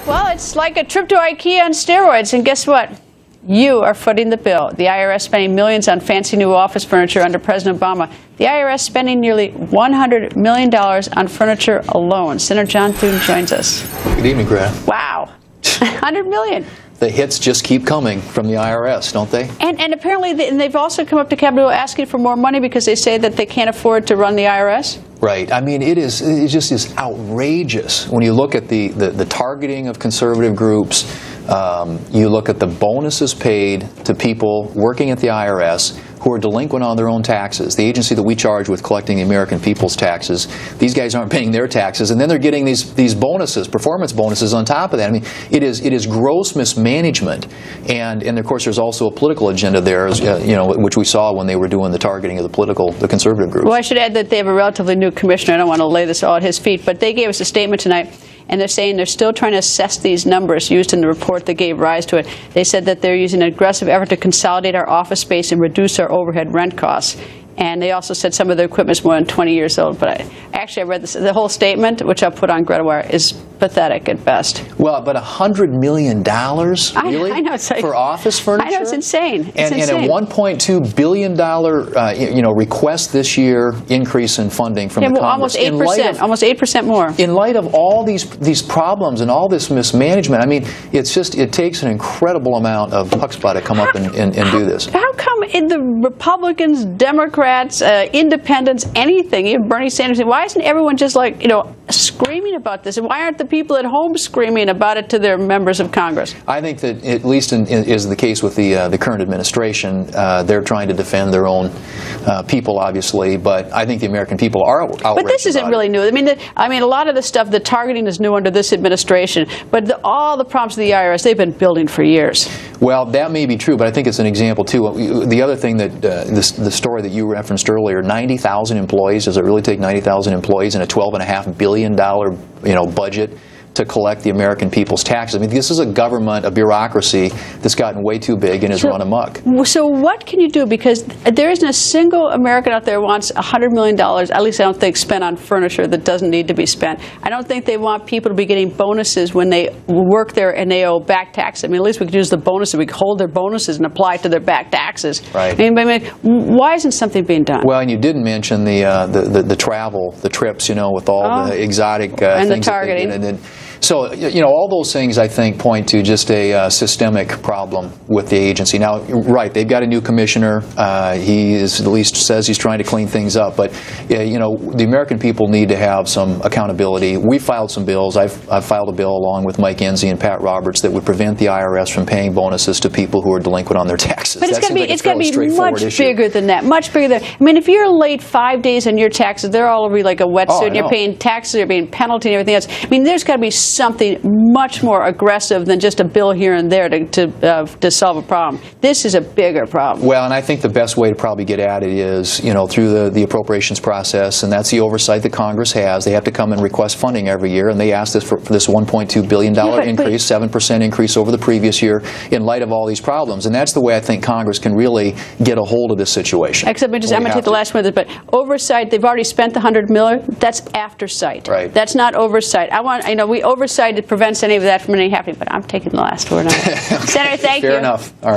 Well, it's like a trip to IKEA on steroids, and guess what? You are footing the bill. The IRS spending millions on fancy new office furniture under President Obama. The IRS spending nearly $100 million on furniture alone. Senator John Thune joins us. Good evening, Greta. Wow. $100 million. The hits just keep coming from the IRS, don't they? And apparently they've also come up to Capitol asking for more money because they say that they can't afford to run the IRS. Right. I mean, it just is outrageous when you look at the targeting of conservative groups. You look at the bonuses paid to people working at the IRS who are delinquent on their own taxes, the agency that we charge with collecting the American people's taxes. These guys aren't paying their taxes, and then they're getting these bonuses, performance bonuses on top of that. I mean, it is gross mismanagement, and of course there's also a political agenda there, which we saw when they were doing the targeting of the conservative groups. Well, I should add that they have a relatively new commissioner. I don't want to lay this all at his feet, but they gave us a statement tonight. And they're saying they're still trying to assess these numbers used in the report that gave rise to it. They said that they're using an aggressive effort to consolidate our office space and reduce our overhead rent costs. And they also said some of their equipment is more than 20 years old. But I read the whole statement, which I'll put on GretaWire, is pathetic at best. Well, but $100 million, really? I know, it's like, for office furniture? I know, it's insane. And a $1.2 billion request this year increase in funding from the Congress. Almost 8%. Almost 8% more. In light of all these problems and all this mismanagement, I mean, it takes an incredible amount of chutzpah to come up and do this. How come the Republicans, Democrats, independents, anything, even Bernie Sanders, why isn't everyone just like, screaming about this? And why aren't the people at home screaming about it to their members of Congress? I think that, at least is the case with the current administration, they're trying to defend their own people, obviously, but I think the American people are outraged. But this isn't really new. I mean, a lot of the stuff, the targeting is new under this administration, but all the problems of the IRS, they've been building for years. Well, that may be true, but I think it's an example, too. The other thing that, the story that you referenced earlier, 90,000 employees, does it really take 90,000 employees and a $12.5 billion budget to collect the American people's taxes? I mean, this is a government, a bureaucracy that's gotten way too big and is run amok. So what can you do? Because there isn't a single American out there who wants $100 million, at least I don't think, spent on furniture that doesn't need to be spent. I don't think they want people to be getting bonuses when they work there and they owe back taxes. I mean, at least we could use the bonuses. We could hold their bonuses and apply it to their back taxes. Right. I mean, why isn't something being done? Well, and you didn't mention the travel, the trips, with all the exotic and things the targeting. So, all those things, I think, point to just a systemic problem with the agency. Now, right, they've got a new commissioner. He at least says he's trying to clean things up. But, the American people need to have some accountability. We filed some bills. I've filed a bill along with Mike Enzi and Pat Roberts that would prevent the IRS from paying bonuses to people who are delinquent on their taxes. But it's going to be much bigger than that. Much bigger than. I mean, if you're late 5 days on your taxes, they're all over you like a wetsuit, and you're paying taxes, you're paying penalty and everything else. I mean, there's got to be something much more aggressive than just a bill here and there to solve a problem. This is a bigger problem. Well, and I think the best way to probably get at it is, through the appropriations process, and that's the oversight that Congress has. They have to come and request funding every year, and they asked this for this $1.2 billion increase, 7% increase over the previous year, in light of all these problems. And that's the way I think Congress can really get a hold of this situation. Except I'm going to take the last one, but oversight, they've already spent the $100 million. That's aftersight. Right. That's not oversight. We oversight, it prevents any of that from any happening, but I'm taking the last word on it. Senator, thank you. Fair enough. All right.